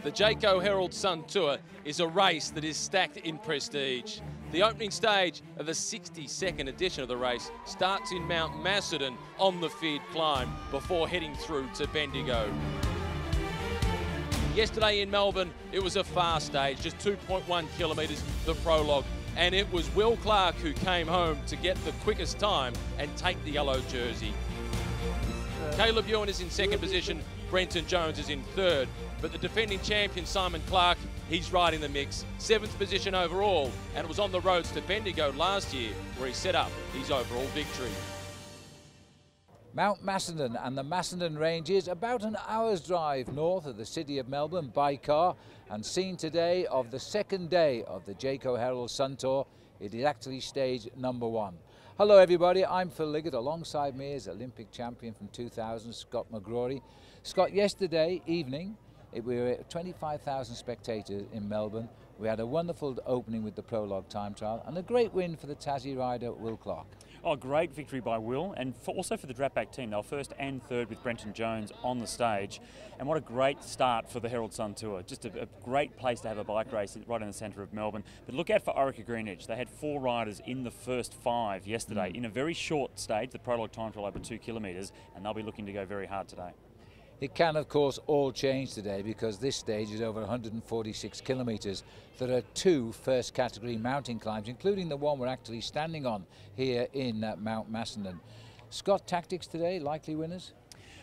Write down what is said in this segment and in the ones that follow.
The Jayco Herald Sun Tour is a race that is stacked in prestige. The opening stage of the 62nd edition of the race starts in Mount Macedon on the feared climb before heading through to Bendigo. Yesterday in Melbourne, it was a fast stage, just 2.1 kilometres, the prologue, and it was Will Clark who came home to get the quickest time and take the yellow jersey. Caleb Ewan is in second position, Brenton Jones is in third, but the defending champion Simon Clark, he's right in the mix, 7th position overall, and it was on the roads to Bendigo last year where he set up his overall victory. Mount Macedon and the Macedon Range is about an hour's drive north of the city of Melbourne by car, and scene today of the second day of the Jayco Herald Sun Tour. It is actually stage number 1. Hello everybody, I'm Phil Liggett. Alongside me is Olympic champion from 2000, Scott McGrory. Scott, yesterday evening, we were 25,000 spectators in Melbourne. We had a wonderful opening with the prologue time trial and a great win for the Tassie rider Will Clark. Oh, great victory by Will, and also for the dropback team. They were first and third with Brenton Jones on the stage. And what a great start for the Herald Sun Tour. Just a great place to have a bike race right in the centre of Melbourne. But look out for Orica Greenwich. They had 4 riders in the first 5 yesterday in a very short stage, the prologue time trial over 2 kilometres, and they'll be looking to go very hard today. It can, of course, all change today because this stage is over 146 kilometres. There are 2 first category mountain climbs, including the one we're actually standing on here in Mount Macedon. Scott, tactics today, likely winners?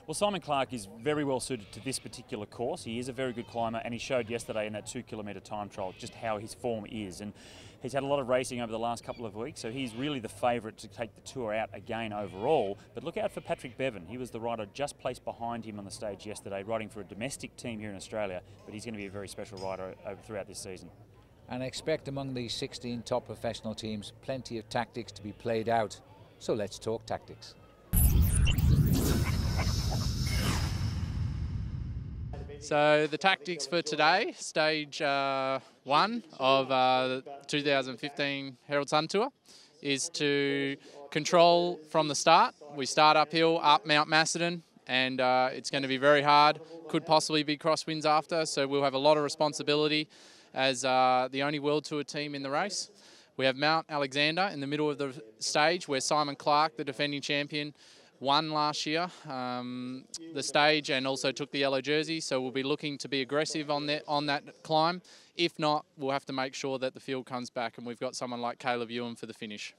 Well, Simon Clark is very well suited to this particular course. He is a very good climber, and he showed yesterday in that 2 kilometre time trial just how his form is. And he's had a lot of racing over the last couple of weeks, so he's really the favourite to take the tour out again overall. But look out for Patrick Bevan. He was the rider just placed behind him on the stage yesterday, riding for a domestic team here in Australia, but he's going to be a very special rider throughout this season. And expect among these 16 top professional teams plenty of tactics to be played out. So let's talk tactics. So the tactics for today, stage 1 of the 2015 Herald Sun Tour, is to control from the start. We start uphill, up Mount Macedon, and it's going to be very hard. Could possibly be crosswinds after, so we'll have a lot of responsibility as the only World Tour team in the race. We have Mount Alexander in the middle of the stage, where Simon Clark, the defending champion, won last year the stage and also took the yellow jersey, so we'll be looking to be aggressive on that climb. If not, we'll have to make sure that the field comes back and we've got someone like Caleb Ewan for the finish.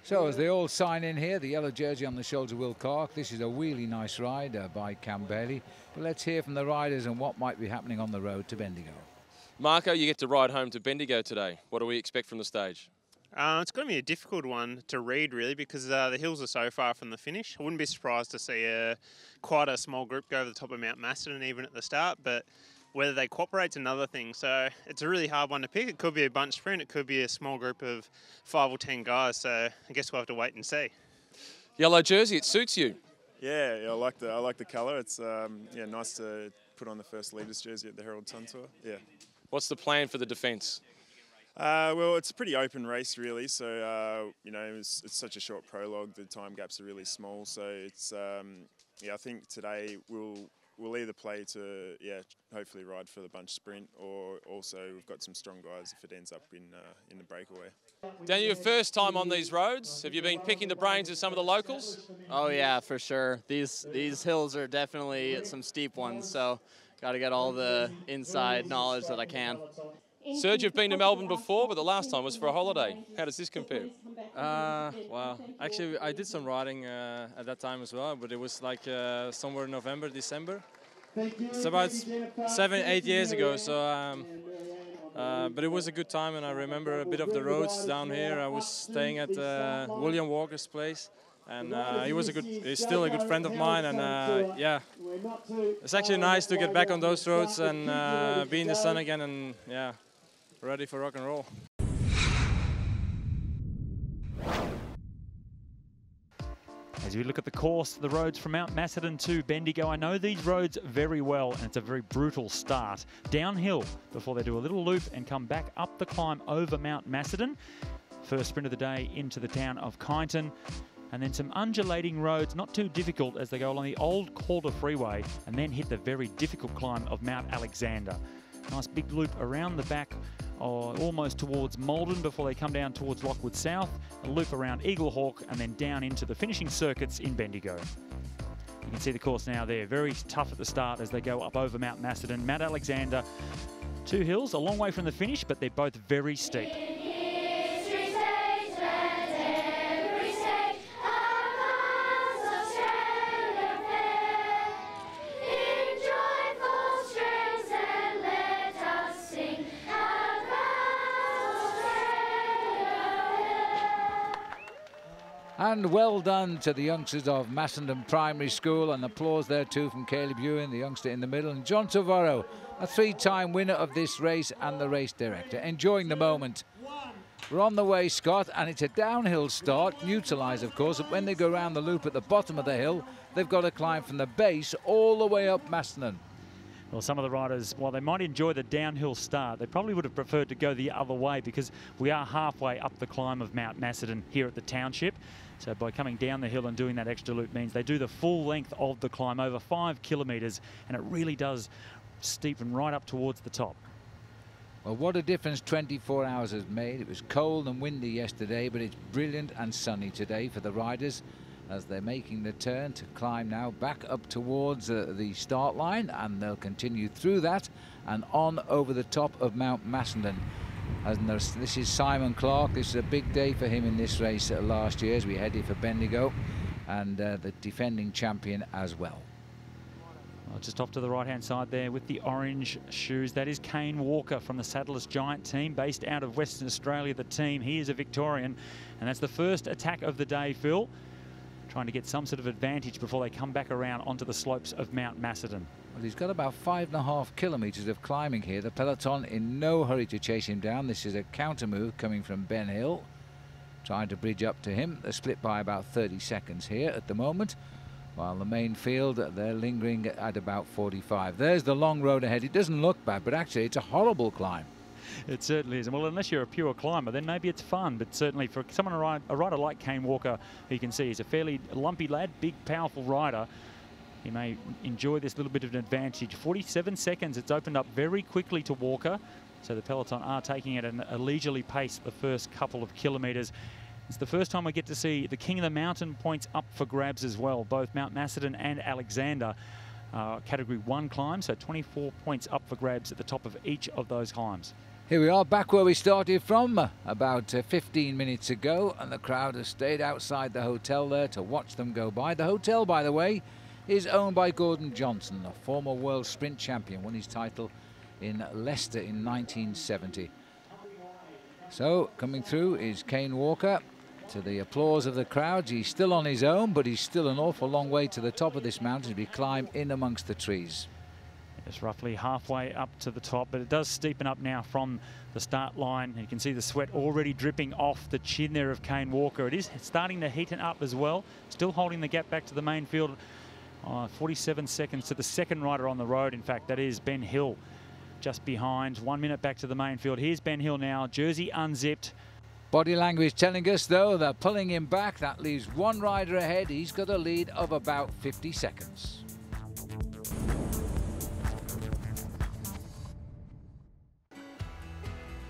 So as they all sign in here, the yellow jersey on the shoulder, Will Clark. This is a really nice ride by Cam Bailey. But let's hear from the riders and what might be happening on the road to Bendigo. Marco, you get to ride home to Bendigo today. What do we expect from the stage? It's going to be a difficult one to read, really, because the hills are so far from the finish. I wouldn't be surprised to see quite a small group go over the top of Mount Macedon even at the start, but whether they cooperate's another thing. So it's a really hard one to pick. It could be a bunch sprint, it could be a small group of 5 or 10 guys, so I guess we'll have to wait and see. Yellow jersey, it suits you. Yeah, I like the colour. It's yeah, nice to put on the first leaders jersey at the Herald Sun Tour. Yeah. What's the plan for the defence? Well, it's a pretty open race, really. So you know, it's such a short prologue. The time gaps are really small. So it's yeah, I think today we'll either play to hopefully ride for the bunch sprint, or also we've got some strong guys if it ends up in the breakaway. Daniel, your first time on these roads. Have you been picking the brains of some of the locals? Oh yeah, for sure. These hills are definitely some steep ones, so got to get all the inside knowledge that I can. Serge, you've been to Melbourne before, but the last time was for a holiday. How does this compare? Wow. Actually, I did some riding at that time as well, but it was like somewhere in November, December. It's about 7-8 years ago, so but it was a good time, and I remember a bit of the roads down here. I was staying at William Walker's place, and he's still a good friend of mine, and yeah, it's actually nice to get back on those roads and be in the sun again, and yeah, ready for rock and roll. As we look at the course, the roads from Mount Macedon to Bendigo, I know these roads very well, and it's a very brutal start. Downhill before they do a little loop and come back up the climb over Mount Macedon. First sprint of the day into the town of Kyneton. and then some undulating roads, not too difficult as they go along the old Calder Freeway and then hit the very difficult climb of Mount Alexander. Nice big loop around the back, almost towards Malden before they come down towards Lockwood South, a loop around Eaglehawk and then down into the finishing circuits in Bendigo. You can see the course now there, very tough at the start as they go up over Mount Macedon. Mount Alexander, 2 hills, a long way from the finish, but they're both very steep. And well done to the youngsters of Macedon Primary School, and applause there too from Caleb Ewan, the youngster in the middle, and John Tavaro, a 3-time winner of this race and the race director, enjoying the moment. We're on the way, Scott, and it's a downhill start, neutralised of course, but when they go around the loop at the bottom of the hill, they've got to climb from the base all the way up Macedon. Well, some of the riders, while they might enjoy the downhill start, they probably would have preferred to go the other way because we are halfway up the climb of Mount Macedon here at the township. So by coming down the hill and doing that extra loop means they do the full length of the climb, over 5 kilometres, and it really does steepen right up towards the top. Well, what a difference 24 hours has made. It was cold and windy yesterday, but it's brilliant and sunny today for the riders as they're making the turn to climb now back up towards the start line, and they'll continue through that and on over the top of Mount Macedon. And this is Simon Clark. This is a big day for him in this race last year as we headed for Bendigo, and the defending champion as well. Well, just off to the right-hand side there with the orange shoes, that is Kane Walker from the Saddlers Giant team, based out of Western Australia, the team. He is a Victorian, and that's the first attack of the day, Phil, trying to get some sort of advantage before they come back around onto the slopes of Mount Macedon. Well, he's got about 5.5 kilometres of climbing here. The peloton in no hurry to chase him down. This is a counter move coming from Ben Hill, trying to bridge up to him. They're split by about 30 seconds here at the moment, while the main field, they're lingering at about 45. There's the long road ahead. It doesn't look bad, but actually it's a horrible climb. It certainly is. Well, unless you're a pure climber, then maybe it's fun. But certainly for someone, a rider like Kane Walker, who you can see is a fairly lumpy lad, big, powerful rider, he may enjoy this little bit of an advantage. 47 seconds. It's opened up very quickly to Walker. So the peloton are taking it at a leisurely pace the first couple of kilometres. It's the first time we get to see the King of the Mountain points up for grabs as well. Both Mount Macedon and Alexander Category 1 climbs, so 24 points up for grabs at the top of each of those climbs. Here we are back where we started from about 15 minutes ago, and the crowd has stayed outside the hotel there to watch them go by. The hotel, by the way, is owned by Gordon Johnson, a former world sprint champion, won his title in Leicester in 1970. So coming through is Kane Walker. To the applause of the crowds, he's still on his own, but he's still an awful long way to the top of this mountain as we climb in amongst the trees. It's roughly halfway up to the top, but it does steepen up now from the start line. You can see the sweat already dripping off the chin there of Kane Walker. It is starting to heaten up as well, still holding the gap back to the main field. 47 seconds to the second rider on the road. In fact, that is Ben Hill just behind. 1 minute back to the main field. Here's Ben Hill now, jersey unzipped. Body language telling us, though, they're pulling him back. That leaves one rider ahead. He's got a lead of about 50 seconds.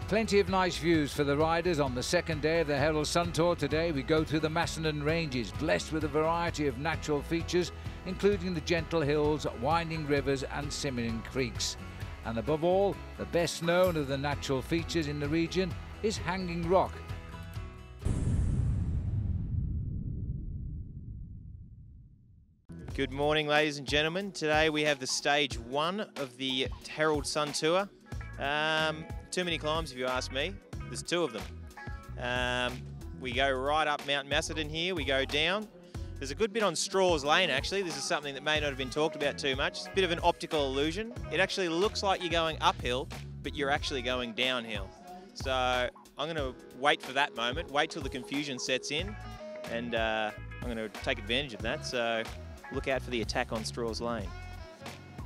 Plenty of nice views for the riders on the second day of the Herald Sun Tour. Today we go through the Macedon Ranges, blessed with a variety of natural features, including the gentle hills, winding rivers and simmering creeks. And above all, the best known of the natural features in the region is Hanging Rock. Good morning, ladies and gentlemen. Today we have the stage 1 of the Herald Sun Tour. Too many climbs if you ask me. There's 2 of them. We go right up Mount Macedon here, we go down. There's a good bit on Straws Lane actually. This is something that may not have been talked about too much. It's a bit of an optical illusion. It actually looks like you're going uphill, but you're actually going downhill. So I'm going to wait for that moment, wait till the confusion sets in, and I'm going to take advantage of that. So look out for the attack on Straws Lane.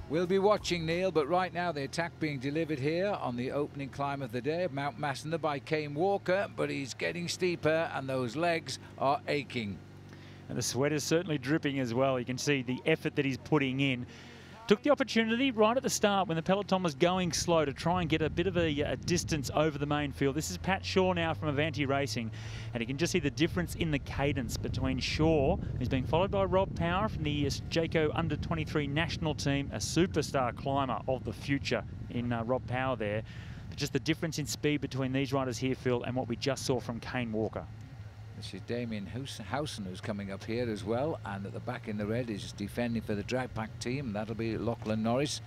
We'll be watching, Neil, but right now the attack being delivered here on the opening climb of the day of Mount Macedon by Kane Walker, but he's getting steeper and those legs are aching. And the sweat is certainly dripping as well. You can see the effort that he's putting in. Took the opportunity right at the start when the peloton was going slow to try and get a bit of a distance over the main field. This is Pat Shaw now from Avanti Racing, and you can just see the difference in the cadence between Shaw, who's being followed by Rob Power from the Jayco Under-23 national team, a superstar climber of the future in Rob Power there. But just the difference in speed between these riders here, Phil, and what we just saw from Kane Walker. This is Damien Housen who's coming up here as well, and at the back in the red is defending for the drag pack team. That'll be Lachlan Norris.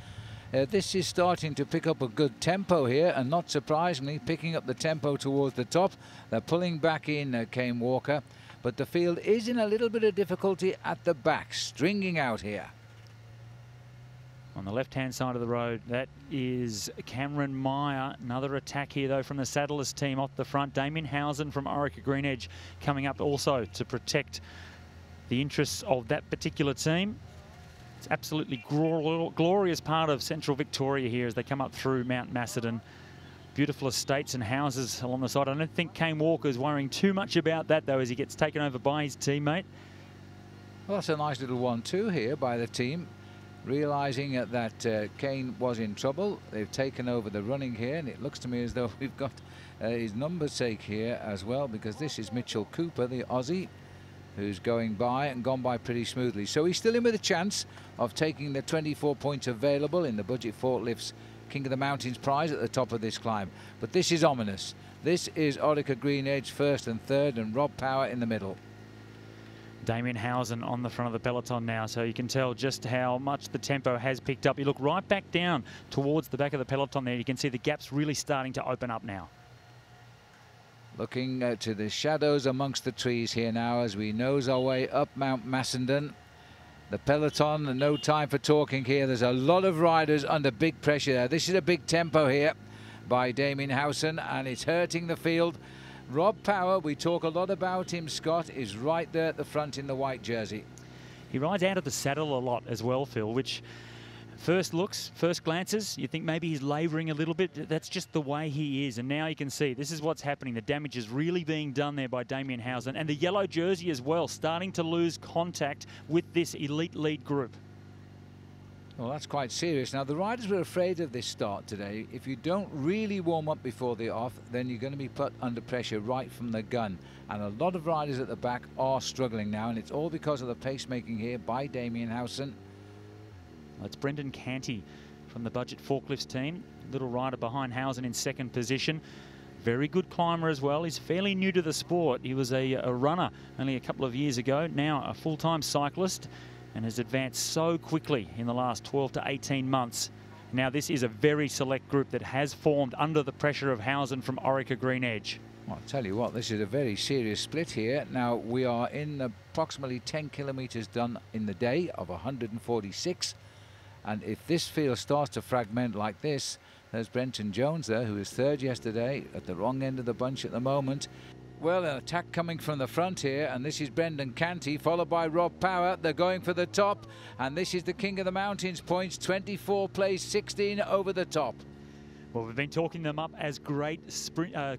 This is starting to pick up a good tempo here, and not surprisingly picking up the tempo towards the top. They're pulling back in Kane Walker, but the field is in a little bit of difficulty at the back, stringing out here. On the left-hand side of the road, that is Cameron Meyer. Another attack here, though, from the Saddlers team off the front. Damien Housen from Orica Green Edge coming up also to protect the interests of that particular team. It's absolutely glorious part of central Victoria here as they come up through Mount Macedon. Beautiful estates and houses along the side. I don't think Kane Walker's worrying too much about that, though, as he gets taken over by his teammate. Well, that's a nice little 1-2 here by the team. Realising that Kane was in trouble, they've taken over the running here, and it looks to me as though we've got his namesake here as well, because this is Mitchell Cooper, the Aussie, who's going by and gone by pretty smoothly. So he's still in with a chance of taking the 24 points available in the Budget Forklifts King of the Mountains prize at the top of this climb. But this is ominous. This is Orica Green Edge first and third, and Rob Power in the middle. Damien Housen on the front of the peloton now, so you can tell just how much the tempo has picked up. You look right back down towards the back of the peloton there. You can see the gaps really starting to open up now. Looking to the shadows amongst the trees here now as we nose our way up Mount Macedon. The peloton, no time for talking here. There's a lot of riders under big pressure there. This is a big tempo here by Damien Housen, and it's hurting the field. Rob Power, we talk a lot about him, Scott, is right there at the front in the white jersey. He rides out of the saddle a lot as well, Phil, which first glances, you think maybe he's labouring a little bit. That's just the way he is. And now you can see this is what's happening. The damage is really being done there by Damien Housen. And the yellow jersey as well, starting to lose contact with this elite lead group. Well, that's quite serious. Now, the riders were afraid of this start today. If you don't really warm up before the off, then you're going to be put under pressure right from the gun. And a lot of riders at the back are struggling now, and it's all because of the pacemaking here by Damien Housen. Well, it's Brendan Canty from the Budget Forklifts team. Little rider behind Housen in second position. Very good climber as well. He's fairly new to the sport. He was a runner only a couple of years ago. Now a full-time cyclist, and has advanced so quickly in the last 12 to 18 months. Now this is a very select group that has formed under the pressure of Housen from Orica Green Edge. Well, I'll tell you what, this is a very serious split here. Now we are in approximately 10 kilometres done in the day of 146. And if this field starts to fragment like this, there's Brenton Jones there, who was third yesterday, at the wrong end of the bunch at the moment. Well, an attack coming from the front here, and this is Brendan Canty, followed by Rob Power. They're going for the top, and this is the King of the Mountains points, 24 plays 16 over the top. Well, we've been talking them up as great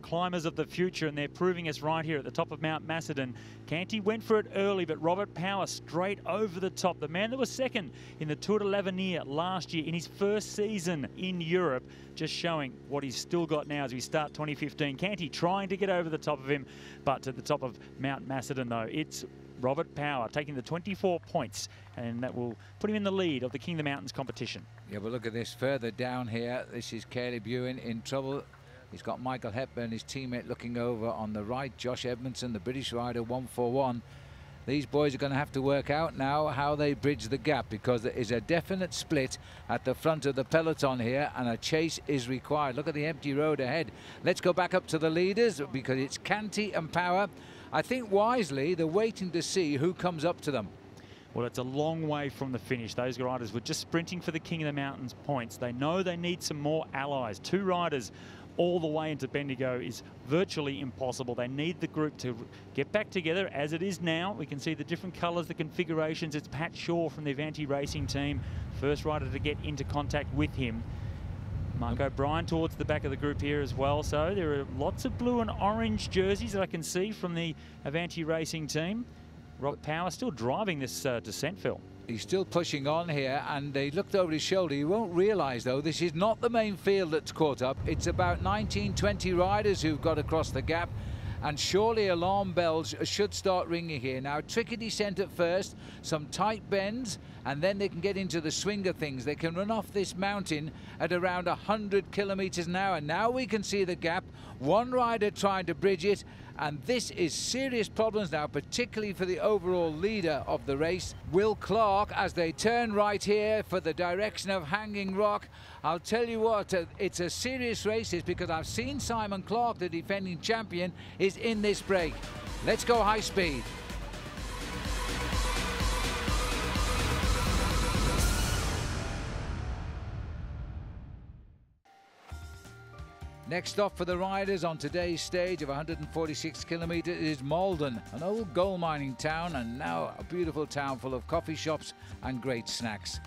climbers of the future, and they're proving us right here at the top of Mount Macedon. Canty went for it early, but Robert Power straight over the top. The man that was second in the Tour de l'Avenir last year in his first season in Europe, just showing what he's still got now as we start 2015. Canty trying to get over the top of him, but at the top of Mount Macedon, though, it's Robert Power taking the 24 points, and that will put him in the lead of the King of the Mountains competition. Yeah, but look at this further down here. This is Caleb Ewan in trouble. He's got Michael Hepburn, his teammate, looking over on the right. Josh Edmondson, the British rider, 141. These boys are going to have to work out now how they bridge the gap, because there is a definite split at the front of the peloton here, and a chase is required. Look at the empty road ahead. Let's go back up to the leaders, because it's Canty and Power. I think wisely they're waiting to see who comes up to them. Well, it's a long way from the finish. Those riders were just sprinting for the King of the Mountains points. They know they need some more allies. Two riders all the way into Bendigo is virtually impossible. They need the group to get back together as it is now. We can see the different colours, the configurations. It's Pat Shaw from the Avanti Racing team, first rider to get into contact with him. Mark O'Brien towards the back of the group here as well. So there are lots of blue and orange jerseys that I can see from the Avanti Racing team. Rock Power still driving this descent, Phil. He's still pushing on here, and they looked over his shoulder. You won't realise, though, this is not the main field that's caught up. It's about 19, 20 riders who've got across the gap, and surely alarm bells should start ringing here. Now, tricky descent at first, some tight bends, and then they can get into the swing of things. They can run off this mountain at around 100 kilometres an hour. Now we can see the gap. One rider trying to bridge it, and this is serious problems now, particularly for the overall leader of the race, Will Clark, as they turn right here for the direction of Hanging Rock. I'll tell you what, it's a serious race, because I've seen Simon Clark, the defending champion, is in this break. Let's go high speed. Next stop for the riders on today's stage of 146 kilometres is Malden, an old gold mining town and now a beautiful town full of coffee shops and great snacks.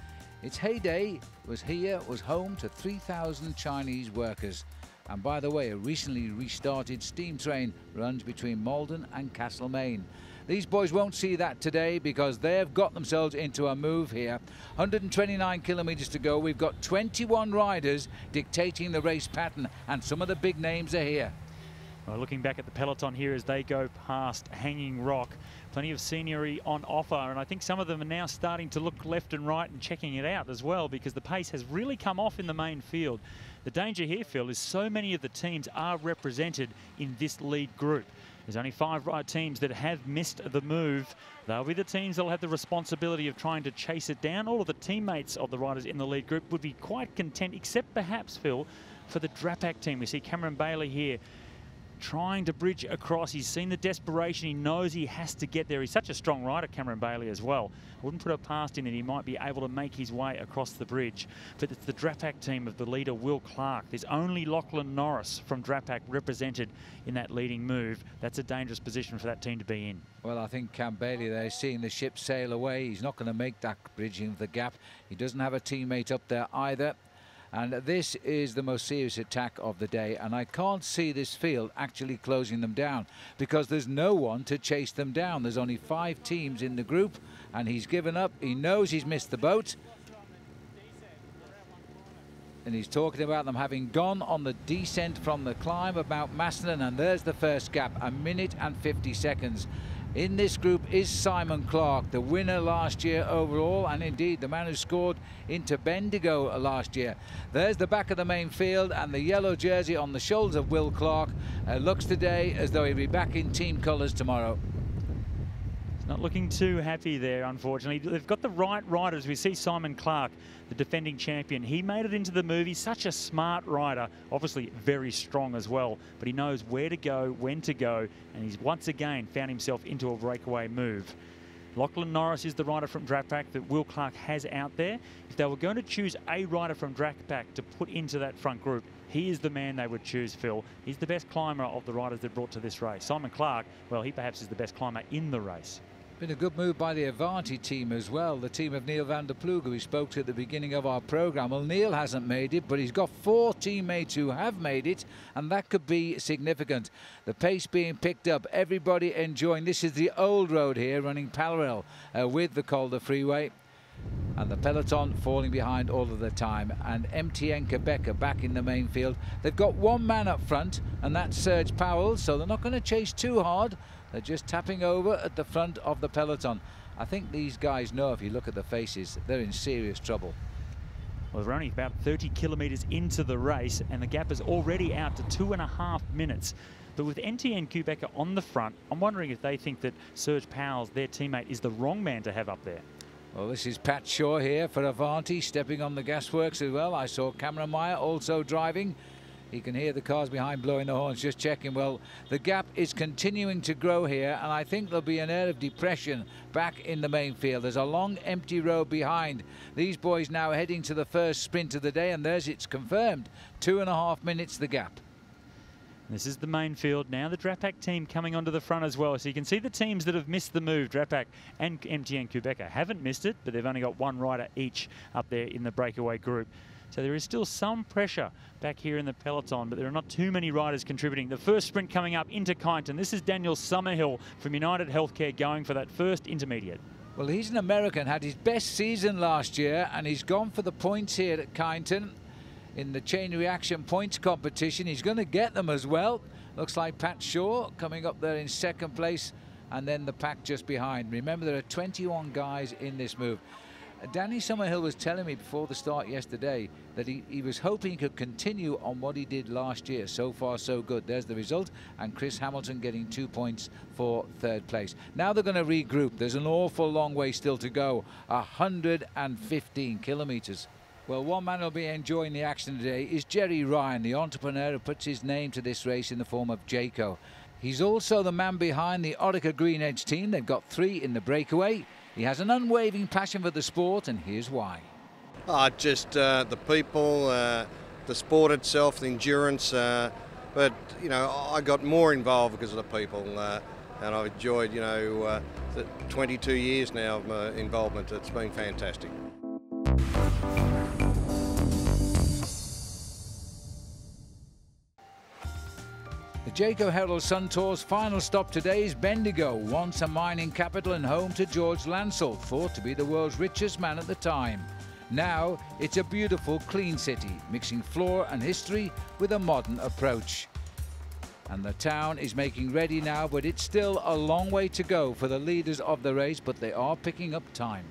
Its heyday was home to 3,000 Chinese workers. And by the way, a recently restarted steam train runs between Malden and Castlemaine. These boys won't see that today because they've got themselves into a move here. 129 kilometres to go. We've got 21 riders dictating the race pattern, and some of the big names are here. Well, looking back at the peloton here as they go past Hanging Rock, plenty of scenery on offer, and I think some of them are now starting to look left and right and checking it out as well, because the pace has really come off in the main field. The danger here, Phil, is so many of the teams are represented in this lead group. There's only 5 teams that have missed the move. They'll be the teams that will have the responsibility of trying to chase it down. All of the teammates of the riders in the lead group would be quite content, except perhaps, Phil, for the Drapac team. We see Cameron Bailey here trying to bridge across. He's seen the desperation. He knows he has to get there. He's such a strong rider, Cameron Bailey, as well. Wouldn't put it past him that he might be able to make his way across the bridge. But it's the Drapac team of the leader, Will Clark. There's only Lachlan Norris from Drapac represented in that leading move. That's a dangerous position for that team to be in. Well, I think Cam Bailey there is seeing the ship sail away. He's not going to make that bridging of the gap. He doesn't have a teammate up there either. And this is the most serious attack of the day, and I can't see this field actually closing them down because there's no one to chase them down. There's only 5 teams in the group, and he's given up. He knows he's missed the boat, and he's talking about them having gone on the descent from the climb of Mount Macedon, and there's the first gap, 1 minute and 50 seconds. In this group is Simon Clark, the winner last year overall, and indeed the man who scored into Bendigo last year. There's the back of the main field, and the yellow jersey on the shoulders of Will Clark looks today as though he'll be back in team colours tomorrow. Not looking too happy there, unfortunately. They've got the right riders. We see Simon Clark, the defending champion. He made it into the move. He's such a smart rider, obviously very strong as well, but he knows where to go, when to go, and he's once again found himself into a breakaway move. Lachlan Norris is the rider from Drapac that Will Clark has out there. If they were going to choose a rider from Drapac to put into that front group, he is the man they would choose, Phil. He's the best climber of the riders they've brought to this race. Simon Clark, well, he perhaps is the best climber in the race. Been a good move by the Avanti team as well, the team of Neil van der Ploeg, who we spoke to at the beginning of our programme. Well, Neil hasn't made it, but he's got 4 teammates who have made it, and that could be significant. The pace being picked up, everybody enjoying. This is the old road here, running parallel with the Calder Freeway. And the peloton falling behind all of the time. And MTN Quebec are back in the main field. They've got 1 man up front, and that's Serge Powell, so they're not going to chase too hard. They're just tapping over at the front of the peloton. I think these guys know, if you look at the faces, they're in serious trouble. Well, we're only about 30 kilometres into the race, and the gap is already out to 2.5 minutes. But with MTN Quebec on the front, I'm wondering if they think that Serge Powell, their teammate, is the wrong man to have up there. Well, this is Pat Shaw here for Avanti, stepping on the gasworks as well. I saw Cameron Meyer also driving. He can hear the cars behind blowing the horns, just checking. Well, the gap is continuing to grow here, and I think there'll be an air of depression back in the main field. There's a long empty row behind. These boys now heading to the first sprint of the day, and there's it's confirmed. 2.5 minutes the gap. This is the main field now. The Drapac team coming onto the front as well. So you can see the teams that have missed the move. Drapac and MTN Quebec haven't missed it, but they've only got 1 rider each up there in the breakaway group. So there is still some pressure back here in the peloton, but there are not too many riders contributing. The first sprint coming up into Kyneton. This is Daniel Summerhill from United Healthcare going for that first intermediate. Well, he's an American, had his best season last year, and he's gone for the points here at Kyneton in the chain reaction points competition. He's going to get them as well. Looks like Pat Shaw coming up there in second place, and then the pack just behind. Remember, there are 21 guys in this move. Danny Summerhill was telling me before the start yesterday that he was hoping he could continue on what he did last year. So far, so good. There's the result, and Chris Hamilton getting 2 points for third place. Now they're going to regroup. There's an awful long way still to go, 115 kilometres. Well, one man who'll be enjoying the action today is Jerry Ryan, the entrepreneur who puts his name to this race in the form of Jayco. He's also the man behind the Orica Green Edge team. They've got 3 in the breakaway. He has an unwavering passion for the sport, and here's why. Just the people, the sport itself, the endurance, but, you know, I got more involved because of the people, and I've enjoyed, you know, the 22 years now of involvement. It's been fantastic. The Jayco Herald Sun Tour's final stop today is Bendigo, once a mining capital and home to George Lancel, thought to be the world's richest man at the time. Now it's a beautiful, clean city, mixing flora and history with a modern approach. And the town is making ready now, but it's still a long way to go for the leaders of the race, but they are picking up time.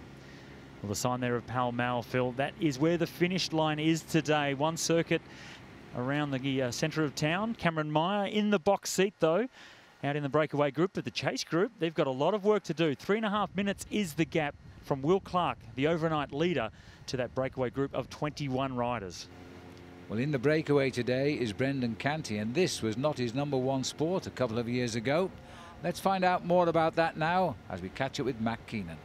Well, the sign there of Pall Mall, Phil, that is where the finish line is today. One circuit around the centre of town. Cameron Meyer in the box seat, though, out in the breakaway group. But the chase group, they've got a lot of work to do. 3.5 minutes is the gap from Will Clark, the overnight leader, to that breakaway group of 21 riders. Well, in the breakaway today is Brendan Canty, and this was not his #1 sport a couple of years ago. Let's find out more about that now as we catch up with Matt Keenan.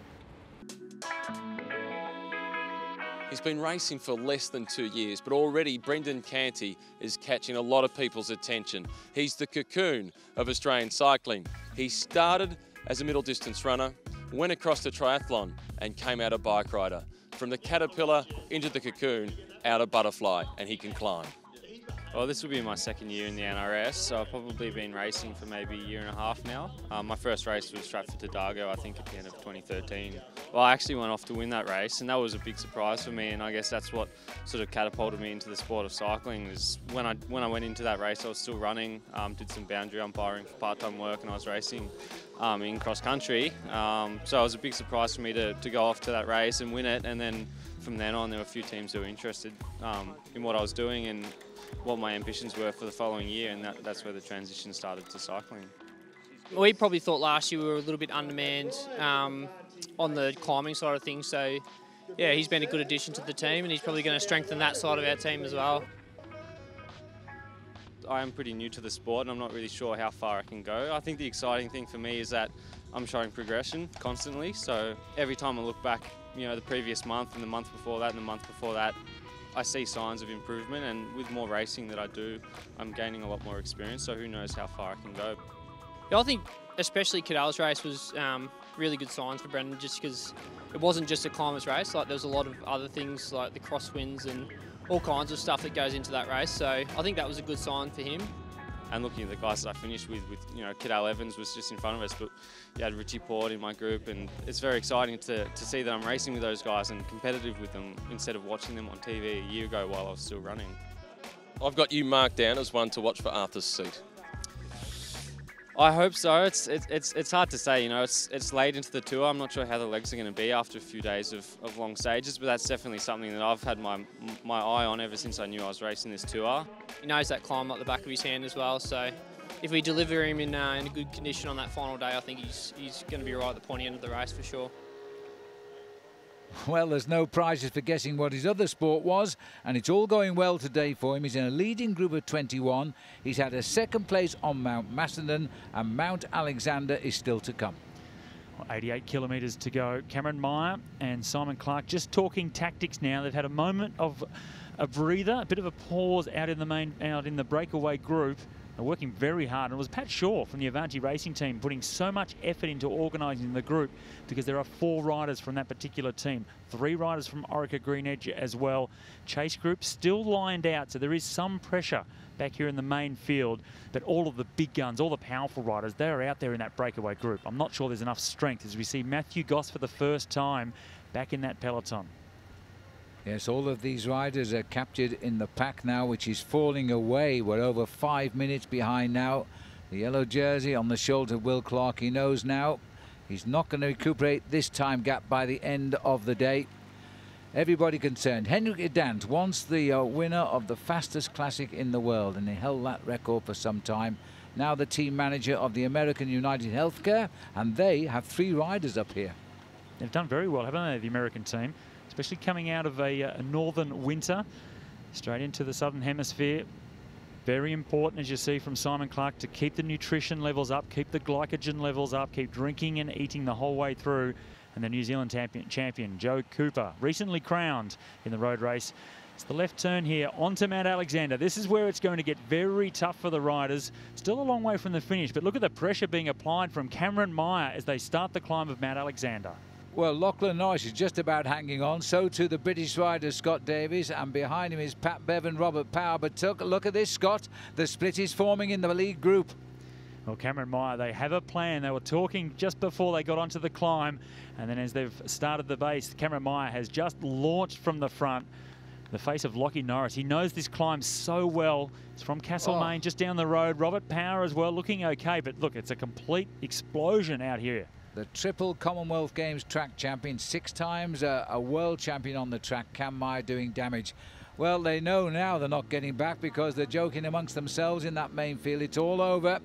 He's been racing for less than 2 years, but already Brendan Canty is catching a lot of people's attention. He's the cocoon of Australian cycling. He started as a middle distance runner, went across to triathlon and came out a bike rider. From the caterpillar into the cocoon, out a butterfly, and he can climb. Well, this will be my second year in the NRS, so I've probably been racing for maybe a year and a half now. My first race was Stratford to Dargo, I think at the end of 2013. Well, I actually went off to win that race, and that was a big surprise for me, and I guess that's what sort of catapulted me into the sport of cycling. Is when I went into that race, I was still running, did some boundary umpiring for part-time work, and I was racing in cross-country. So it was a big surprise for me to go off to that race and win it, and then from then on there were a few teams who were interested in what I was doing and what my ambitions were for the following year, and that's where the transition started to cycling. We probably thought last year we were a little bit undermanned on the climbing side of things, so yeah, he's been a good addition to the team, and he's probably going to strengthen that side of our team as well. I am pretty new to the sport and I'm not really sure how far I can go. I think the exciting thing for me is that I'm showing progression constantly, so every time I look back, you know, the previous month and the month before that and the month before that, I see signs of improvement, and with more racing that I do, I'm gaining a lot more experience, so who knows how far I can go. Yeah, I think especially Cadell's race was really good signs for Brendan, just because it wasn't just a climbers race. Like, there was a lot of other things like the crosswinds and all kinds of stuff that goes into that race, so I think that was a good sign for him. And looking at the guys that I finished with you know, Cadell Evans was just in front of us, but you had Richie Port in my group, and it's very exciting to see that I'm racing with those guys and competitive with them instead of watching them on TV a year ago while I was still running. I've got you marked down as one to watch for Arthur's seat. I hope so. It's hard to say, you know, it's late into the tour. I'm not sure how the legs are going to be after a few days of long stages, but that's definitely something that I've had my eye on ever since I knew I was racing this tour. He knows that climb up the back of his hand as well, so if we deliver him in a good condition on that final day, I think he's going to be right at the pointy end of the race for sure. Well, there's no prizes for guessing what his other sport was, and it's all going well today for him. He's in a leading group of 21. He's had a second place on Mount Macedon, and Mount Alexander is still to come. 88 kilometres to go. Cameron Meyer and Simon Clark just talking tactics now. They've had a moment of a breather, a bit of a pause out in the breakaway group. They're working very hard. And it was Pat Shaw from the Avanti Racing team putting so much effort into organising the group, because there are 4 riders from that particular team. 3 riders from Orica Green Edge as well. Chase group still lined out, so there is some pressure back here in the main field. But all of the big guns, all the powerful riders, they're out there in that breakaway group. I'm not sure there's enough strength as we see Matthew Goss for the first time back in that peloton. Yes, all of these riders are captured in the pack now, which is falling away. We're over 5 minutes behind now. The yellow jersey on the shoulder of Will Clark. He knows now he's not going to recuperate this time gap by the end of the day. Everybody concerned. Henrik Edant, once the winner of the fastest classic in the world, and he held that record for some time. Now the team manager of the American United Healthcare, and they have 3 riders up here. They've done very well, haven't they, the American team? Especially coming out of a northern winter, straight into the southern hemisphere. Very important, as you see from Simon Clark, to keep the nutrition levels up, keep the glycogen levels up, keep drinking and eating the whole way through. And the New Zealand champion, Joe Cooper, recently crowned in the road race. It's the left turn here onto Mount Alexander. This is where it's going to get very tough for the riders. Still a long way from the finish, but look at the pressure being applied from Cameron Meyer as they start the climb of Mount Alexander. Well, Lachlan Norris is just about hanging on. So too the British rider Scott Davies, and behind him is Pat Bevan, Robert Power. But look at this, Scott. The split is forming in the lead group. Well, Cameron Meyer, they have a plan. They were talking just before they got onto the climb, and then as they've started the base, Cameron Meyer has just launched from the front. The face of Lockie Norris. He knows this climb so well. It's from Castlemaine, just down the road. Robert Power as well, looking okay, but look, it's a complete explosion out here. The triple Commonwealth Games track champion, 6 times a world champion on the track, Cam Meyer doing damage. Well, they know now they're not getting back because they're joking amongst themselves in that main field. It's all over.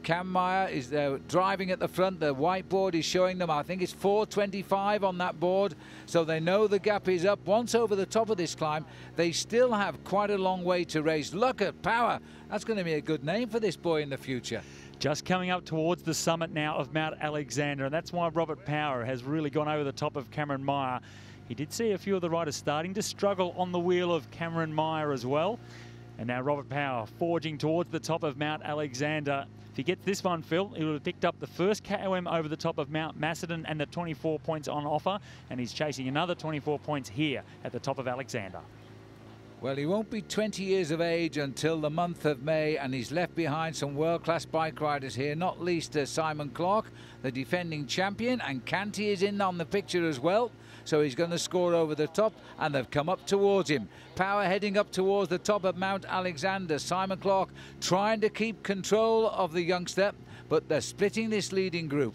Cam Meyer is driving at the front. The whiteboard is showing them, I think it's 4:25 on that board. So they know the gap is up. Once over the top of this climb, they still have quite a long way to race. Look at Power. That's going to be a good name for this boy in the future. Just coming up towards the summit now of Mount Alexander, and that's why Robert Power has really gone over the top of Cameron Meyer. He did see a few of the riders starting to struggle on the wheel of Cameron Meyer as well. And now Robert Power forging towards the top of Mount Alexander. If he gets this one, Phil, he would have picked up the first KOM over the top of Mount Macedon and the 24 points on offer, and he's chasing another 24 points here at the top of Alexander. Well, he won't be 20 years of age until the month of May, and he's left behind some world-class bike riders here, not least Simon Clark, the defending champion, and Canty is in on the picture as well. So he's going to score over the top, and they've come up towards him. Power heading up towards the top of Mount Alexander. Simon Clark trying to keep control of the youngster, but they're splitting this leading group.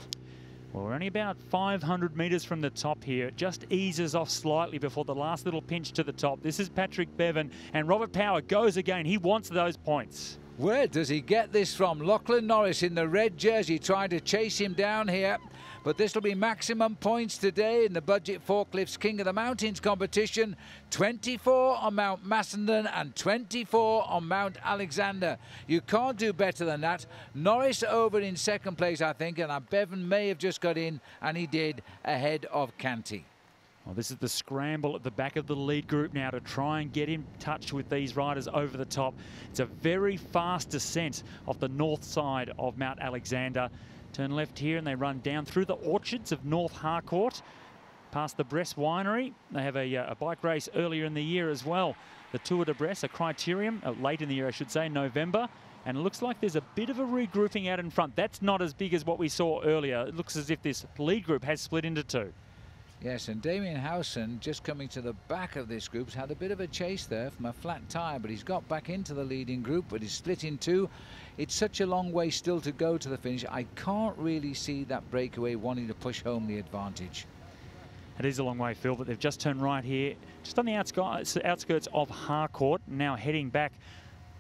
Well, we're only about 500 metres from the top here. It just eases off slightly before the last little pinch to the top. This is Patrick Bevan, and Robert Power goes again. He wants those points. Where does he get this from? Lachlan Norris in the red jersey trying to chase him down here. But this will be maximum points today in the Budget Forklifts King of the Mountains competition. 24 on Mount Macedon and 24 on Mount Alexander. You can't do better than that. Norris over in second place, I think, and Bevan may have just got in, and he did, ahead of Canty. Well, this is the scramble at the back of the lead group now to try and get in touch with these riders over the top. It's a very fast descent off the north side of Mount Alexander. Turn left here and they run down through the orchards of North Harcourt, past the Bress Winery. They have a bike race earlier in the year as well. The Tour de Bress, a criterium, late in the year I should say, November. And it looks like there's a bit of a regrouping out in front. That's not as big as what we saw earlier. It looks as if this lead group has split into 2. Yes, and Damien Howson, just coming to the back of this group, has had a bit of a chase there from a flat tyre, but he's got back into the leading group, but he's split in 2. It's such a long way still to go to the finish. I can't really see that breakaway wanting to push home the advantage. It is a long way, Phil, but they've just turned right here, just on the outskirts of Harcourt, now heading back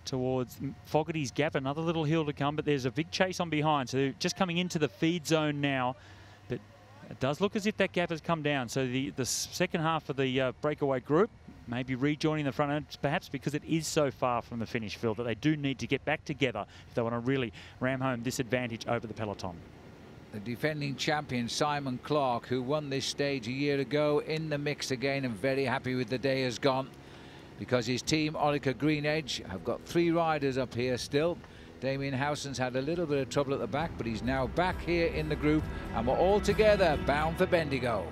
towards Fogarty's Gap, another little hill to come, but there's a big chase on behind, so they're just coming into the feed zone now. But it does look as if that gap has come down, so the second half of the breakaway group maybe rejoining the front end, perhaps because it is so far from the finish, Phil, that they do need to get back together if they want to really ram home this advantage over the peloton. The defending champion Simon Clark, who won this stage a year ago, in the mix again, and very happy with the day has gone, because his team Orica Green Edge have got 3 riders up here still. Damien Howson's had a little bit of trouble at the back, but he's now back here in the group, and we're all together bound for Bendigo.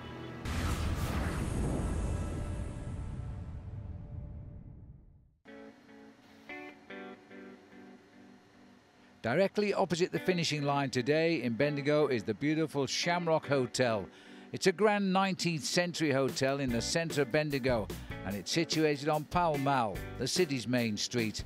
Directly opposite the finishing line today in Bendigo is the beautiful Shamrock Hotel. It's a grand 19th century hotel in the centre of Bendigo, and it's situated on Pall Mall, the city's main street.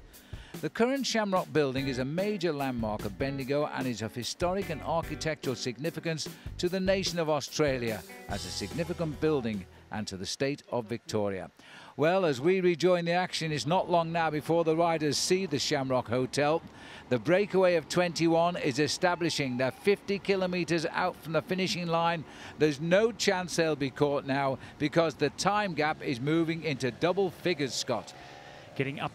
The current Shamrock building is a major landmark of Bendigo and is of historic and architectural significance to the nation of Australia as a significant building and to the state of Victoria. Well, as we rejoin the action, it's not long now before the riders see the Shamrock Hotel. The breakaway of 21 is establishing. They're 50 kilometres out from the finishing line. There's no chance they'll be caught now because the time gap is moving into double figures, Scott. Getting up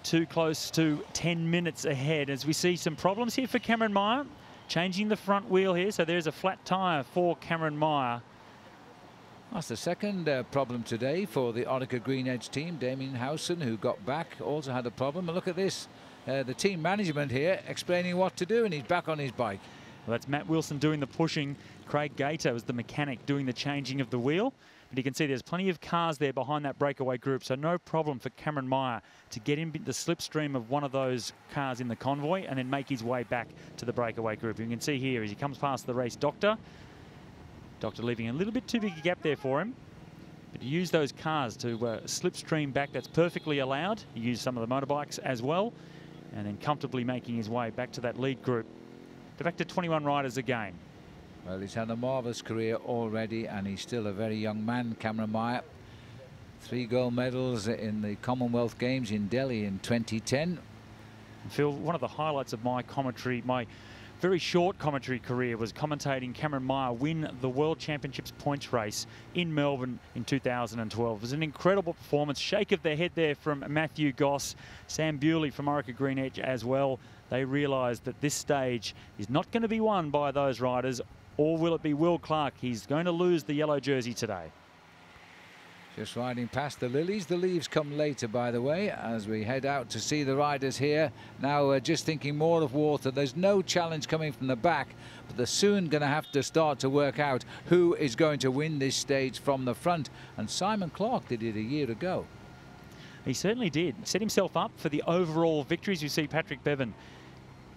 too close to 10 minutes ahead as we see some problems here for Cameron Meyer. Changing the front wheel here, so there's a flat tyre for Cameron Meyer. That's the second problem today for the Orica Green Edge team. Damien Howson, who got back, also had a problem. And look at this, the team management here explaining what to do, and he's back on his bike. Well, that's Matt Wilson doing the pushing. Craig Gator was the mechanic doing the changing of the wheel. But you can see there's plenty of cars there behind that breakaway group, so no problem for Cameron Meyer to get in the slipstream of one of those cars in the convoy and then make his way back to the breakaway group. You can see here as he comes past the race doctor leaving a little bit too big a gap there for him. But he used those cars to slipstream back. That's perfectly allowed. He used some of the motorbikes as well, and then comfortably making his way back to that lead group. Back to 21 riders again. Well, he's had a marvellous career already, and he's still a very young man, Cameron Meyer. 3 gold medals in the Commonwealth Games in Delhi in 2010. Phil, one of the highlights of my commentary, my very short commentary career, was commentating Cameron Meyer win the World Championships points race in Melbourne in 2012. It was an incredible performance. Shake of the head there from Matthew Goss, Sam Bewley from Orica Green Edge as well. They realised that this stage is not going to be won by those riders, or will it be Will Clark? He's going to lose the yellow jersey today. Just riding past the lilies. The leaves come later, by the way, as we head out to see the riders here. Now just thinking more of water. There's no challenge coming from the back, but they're soon going to have to start to work out who is going to win this stage from the front. And Simon Clark did it a year ago. He certainly did. Set himself up for the overall victories. You see Patrick Bevan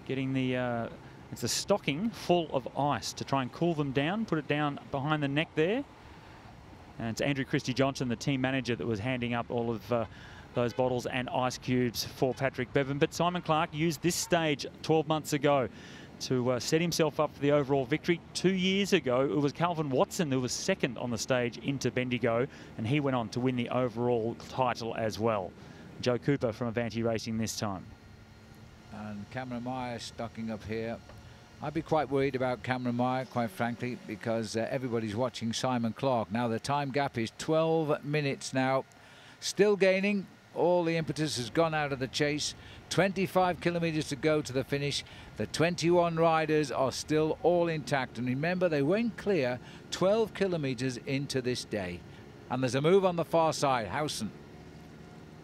getting the... it's a stocking full of ice to try and cool them down, put it down behind the neck there. And it's Andrew Christie-Johnson, the team manager, that was handing up all of those bottles and ice cubes for Patrick Bevan. But Simon Clark used this stage 12 months ago to set himself up for the overall victory. 2 years ago, it was Calvin Watson who was second on the stage into Bendigo, and he went on to win the overall title as well. Joe Cooper from Avanti Racing this time. And Cameron Meyer stocking up here. I'd be quite worried about Cameron Meyer, quite frankly, because everybody's watching Simon Clark. Now the time gap is 12 minutes now. Still gaining. All the impetus has gone out of the chase. 25 kilometres to go to the finish. The 21 riders are still all intact. And remember, they went clear 12 kilometres into this day. And there's a move on the far side. Howson.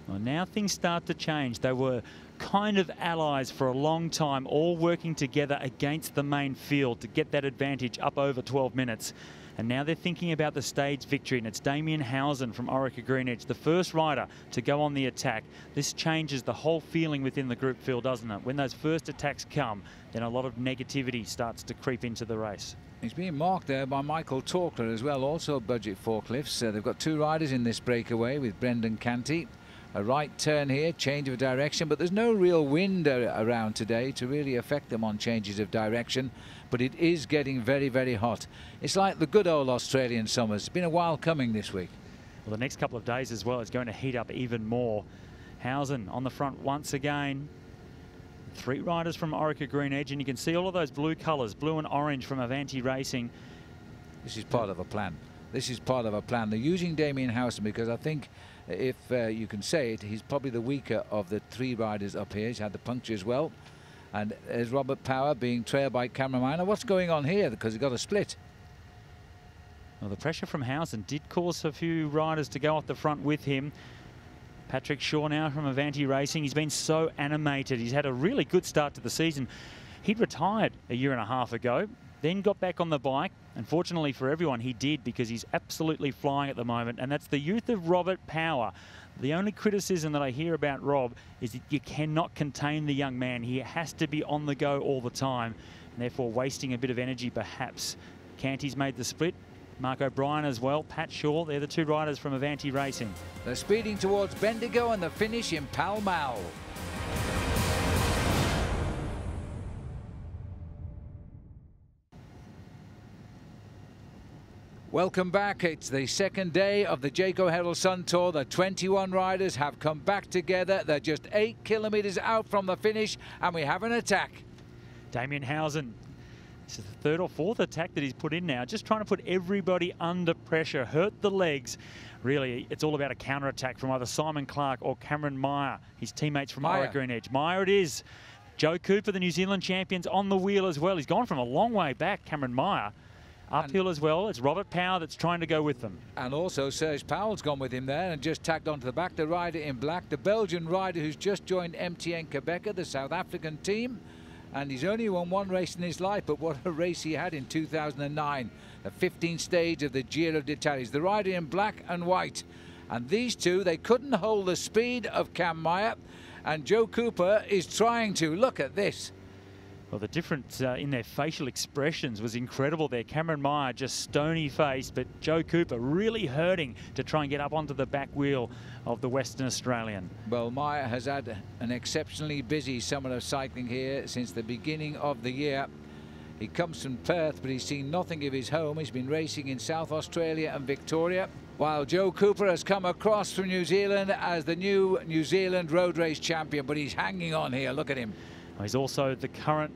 Well, now things start to change. They were kind of allies for a long time, all working together against the main field to get that advantage up over 12 minutes. And now they're thinking about the stage victory, and it's Damien Howson from Orica Green Edge, the first rider to go on the attack. This changes the whole feeling within the group, Phil, doesn't it? When those first attacks come, then a lot of negativity starts to creep into the race. He's being marked there by Michael Torkler as well, also budget forklifts. They've got 2 riders in this breakaway with Brendan Canty. A right turn here, change of direction, but there's no real wind around today to really affect them on changes of direction. But it is getting very, very hot. It's like the good old Australian summers. It's been a while coming this week. Well, the next couple of days as well is going to heat up even more. Howson on the front once again. 3 riders from Orica Green Edge, and you can see all of those blue colours, blue and orange from Avanti Racing. This is part of a plan. This is part of a plan. They're using Damien Howson because I think, if you can say it, he's probably the weaker of the 3 riders up here. He's had the puncture as well. And there's Robert Power being trailed by Cameron Meyer. What's going on here? Because he got a split. Well, the pressure from Howson did cause a few riders to go off the front with him. Patrick Shaw now from Avanti Racing. He's been so animated. He's had a really good start to the season. He'd retired a year and a half ago, then got back on the bike. Unfortunately for everyone, he did, because he's absolutely flying at the moment, and that's the youth of Robert Power. The only criticism that I hear about Rob is that you cannot contain the young man. He has to be on the go all the time, and therefore wasting a bit of energy perhaps. Canty's made the split. Mark O'Brien as well, Pat Shaw, they're the two riders from Avanti Racing. They're speeding towards Bendigo and the finish in Pall Mall. Welcome back. It's the second day of the Jayco Herald Sun Tour. The 21 riders have come back together. They're just 8 kilometres out from the finish, and we have an attack. Damien Housen. This is the third or fourth attack that he's put in now, just trying to put everybody under pressure, hurt the legs. Really, it's all about a counter-attack from either Simon Clark or Cameron Meyer, his teammates from Ora Green Edge. Meyer it is. Joe Cooper, the New Zealand champions, on the wheel as well. He's gone from a long way back, Cameron Meyer. Uphill as well. It's Robert Power that's trying to go with them. And also Serge Powell's gone with him there and just tagged onto the back. The rider in black, the Belgian rider who's just joined MTN Quebec, the South African team. And he's only won one race in his life, but what a race he had in 2009. The 15th stage of the Giro d'Italia. The rider in black and white. And these two, they couldn't hold the speed of Cam Meyer. And Joe Cooper is trying to. Look at this. Well, the difference in their facial expressions was incredible there. Cameron Meyer just stony-faced, but Joe Cooper really hurting to try and get up onto the back wheel of the Western Australian. Well, Meyer has had an exceptionally busy summer of cycling here since the beginning of the year. He comes from Perth, but he's seen nothing of his home. He's been racing in South Australia and Victoria, while Joe Cooper has come across from New Zealand as the new New Zealand road race champion, but he's hanging on here. Look at him. He's also the current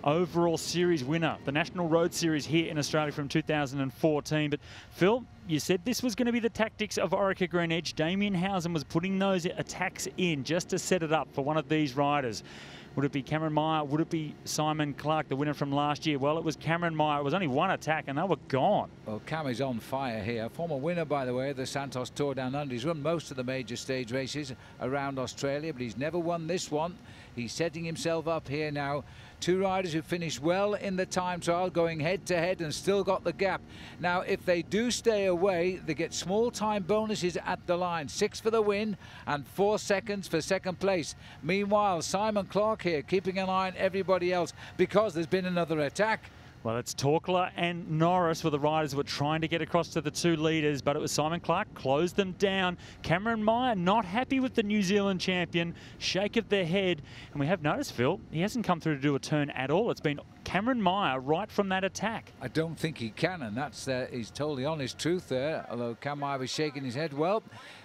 overall series winner, the National Road Series here in Australia from 2014. But Phil, you said this was going to be the tactics of Orica Green Edge. Damien Housen was putting those attacks in just to set it up for one of these riders. Would it be Cameron Meyer? Would it be Simon Clark, the winner from last year? Well, it was Cameron Meyer. It was only one attack and they were gone. Well, Cam is on fire here. Former winner, by the way, of the Santos Tour Down Under. He's run most of the major stage races around Australia, but he's never won this one. He's setting himself up here now. Two riders who finished well in the time trial, going head-to-head and still got the gap. Now, if they do stay away, they get small time bonuses at the line. 6 for the win and 4 seconds for second place. Meanwhile, Simon Clark here keeping an eye on everybody else because there's been another attack. Well, it's Torkler and Norris were the riders who were trying to get across to the two leaders, but it was Simon Clark, closed them down. Cameron Meyer not happy with the New Zealand champion, shake of their head. And we have noticed, Phil, he hasn't come through to do a turn at all. It's been Cameron Meyer right from that attack. I don't think he can, and that's he's totally honest truth there, although Cam Meyer was shaking his head. Well,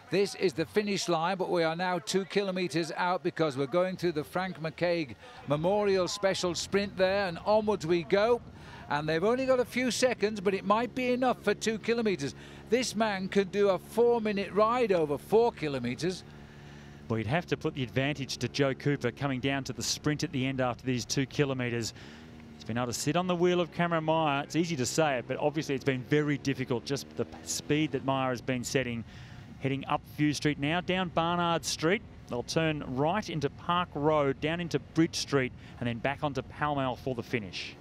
this is the finish line, but we are now 2 kilometres out because we're going through the Frank McCaig Memorial Special Sprint there, and onwards we go. And they've only got a few seconds, but it might be enough for 2 kilometres. This man could do a 4-minute ride over 4 kilometres. Well, you'd have to put the advantage to Joe Cooper coming down to the sprint at the end after these 2 kilometres. He's been able to sit on the wheel of Cameron Meyer. It's easy to say it, but obviously it's been very difficult, just the speed that Meyer has been setting. Heading up View Street now, down Barnard Street. They'll turn right into Park Road, down into Bridge Street, and then back onto Pall Mall for the finish.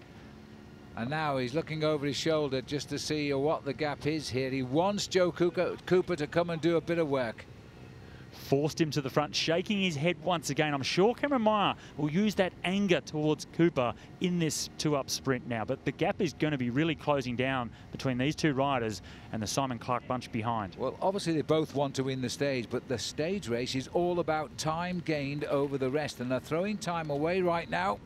And now he's looking over his shoulder just to see what the gap is here. He wants Joe Cooper to come and do a bit of work. Forced him to the front, shaking his head once again. I'm sure Cameron Meyer will use that anger towards Cooper in this 2-up sprint now. But the gap is going to be really closing down between these two riders and the Simon Clark bunch behind. Well, obviously they both want to win the stage, but the stage race is all about time gained over the rest. And they're throwing time away right now.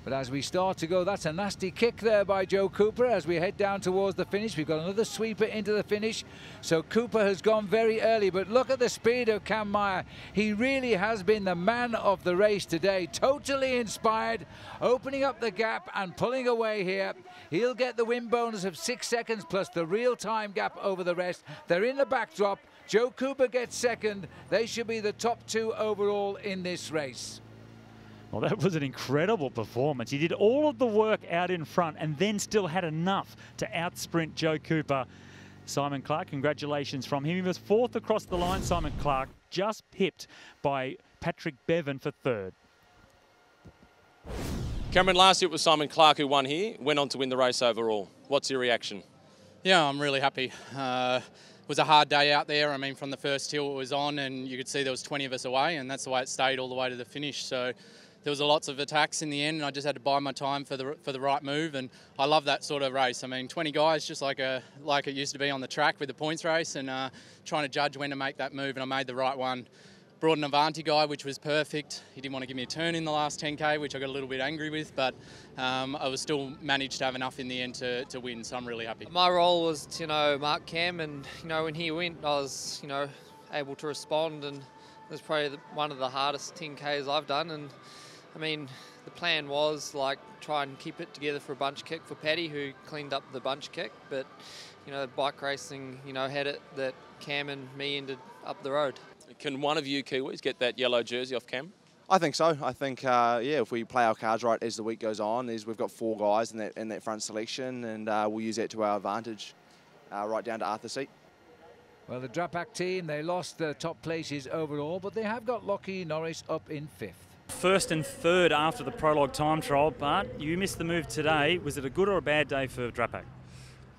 But as we start to go, that's a nasty kick there by Joe Cooper as we head down towards the finish. We've got another sweeper into the finish. So Cooper has gone very early, but look at the speed of Cam Meyer. He really has been the man of the race today. Totally inspired, opening up the gap and pulling away here. He'll get the win bonus of 6 seconds plus the real time gap over the rest. They're in the backdrop. Joe Cooper gets second. They should be the top 2 overall in this race. Well, that was an incredible performance. He did all of the work out in front and then still had enough to out-sprint Joe Cooper. Simon Clark. Congratulations from him. He was 4th across the line, Simon Clark, just pipped by Patrick Bevan for 3rd. Cameron, last year it was Simon Clark who won here, went on to win the race overall. What's your reaction? Yeah, I'm really happy. It was a hard day out there. I mean, from the first hill it was on, and you could see there was 20 of us away, and that's the way it stayed all the way to the finish. So there was lots of attacks in the end, and I just had to buy my time for the right move. And I love that sort of race. I mean, 20 guys, just like it used to be on the track with the points race, and trying to judge when to make that move, and I made the right one. Brought an Avanti guy, which was perfect. He didn't want to give me a turn in the last 10K, which I got a little bit angry with, but I was still managed to have enough in the end to win, so I'm really happy. My role was to, mark Cam, and, when he went, I was, able to respond, and it was probably one of the hardest 10Ks I've done. And, I mean, the plan was, try and keep it together for a bunch kick for Paddy, who cleaned up the bunch kick, but, bike racing, had it that Cam and me ended up the road. Can one of you Kiwis get that yellow jersey off Cam? I think so. I think, if we play our cards right as the week goes on, we've got 4 guys in that front selection, and we'll use that to our advantage, right down to Arthur's seat. Well, the Drapac team, they lost the top places overall, but they have got Lockie Norris up in 5th. 1st and 3rd after the prologue time trial, but you missed the move today. Was it a good or a bad day for Drapac?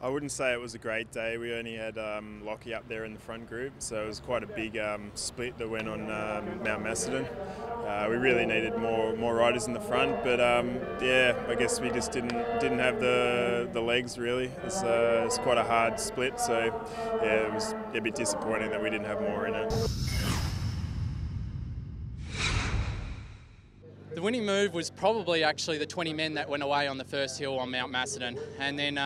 I wouldn't say it was a great day. We only had Lockie up there in the front group, so it was quite a big split that went on Mount Macedon. We really needed more riders in the front, but I guess we just didn't have the legs really. It's quite a hard split, so yeah, it was a bit disappointing that we didn't have more in it. The winning move was probably actually the 20 men that went away on the first hill on Mount Macedon, and then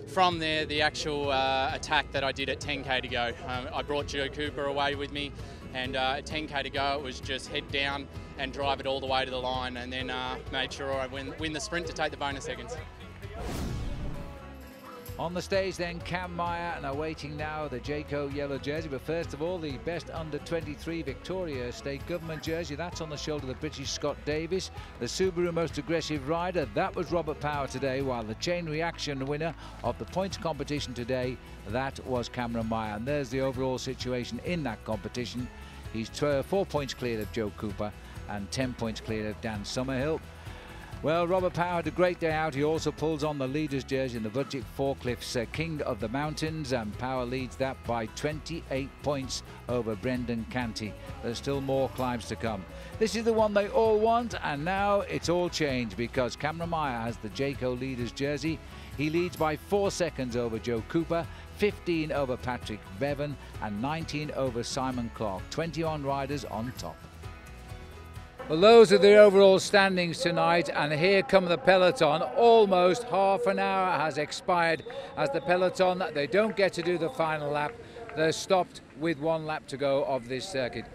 from there the actual attack that I did at 10K to go. I brought Joe Cooper away with me, and at 10K to go it was just head down and drive it all the way to the line, and then made sure I win the sprint to take the bonus seconds. On the stage then, Cam Meyer, and awaiting now the Jayco yellow jersey. But first of all, the best under-23 Victoria State Government jersey. That's on the shoulder of the British Scott Davis. The Subaru Most Aggressive Rider, that was Robert Power today, while the Chain Reaction winner of the points competition today, that was Cameron Meyer. And there's the overall situation in that competition. He's 4 points clear of Joe Cooper and 10 points clear of Dan Summerhill. Well, Robert Power had a great day out. He also pulls on the leader's jersey in the Budget Four Cliffs King of the Mountains, and Power leads that by 28 points over Brendan Canty. There's still more climbs to come. This is the one they all want, and now it's all changed because Cameron Meyer has the Jayco leader's jersey. He leads by 4 seconds over Joe Cooper, 15 over Patrick Bevan, and 19 over Simon Clark. 21 riders on top. Well, those are the overall standings tonight, and here come the peloton. Almost half an hour has expired as the peloton, they don't get to do the final lap. They're stopped with 1 lap to go of this circuit.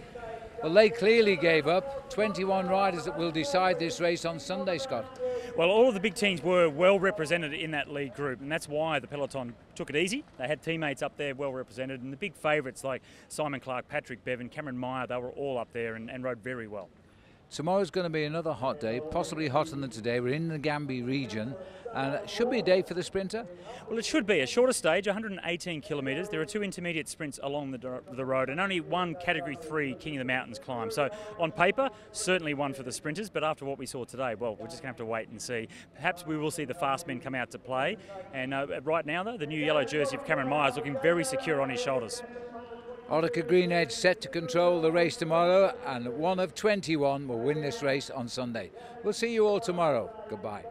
Well, they clearly gave up. 21 riders that will decide this race on Sunday, Scott. Well, all of the big teams were well represented in that lead group, and that's why the peloton took it easy. They had teammates up there well represented, and the big favourites like Simon Clark, Patrick Bevan, Cameron Meyer, they were all up there and rode very well. Tomorrow's going to be another hot day, possibly hotter than today. We're in the Gambie region, and it should be a day for the sprinter. Well, it should be a shorter stage, 118 kilometres. There are 2 intermediate sprints along the road, and only 1 Category 3 King of the Mountains climb. So on paper, certainly one for the sprinters, but after what we saw today, well, we're just going to have to wait and see. Perhaps we will see the fast men come out to play. And right now, though, the new yellow jersey of Cameron Meyer is looking very secure on his shoulders. Orica Green Edge set to control the race tomorrow, and 1 of 21 will win this race on Sunday. We'll see you all tomorrow. Goodbye.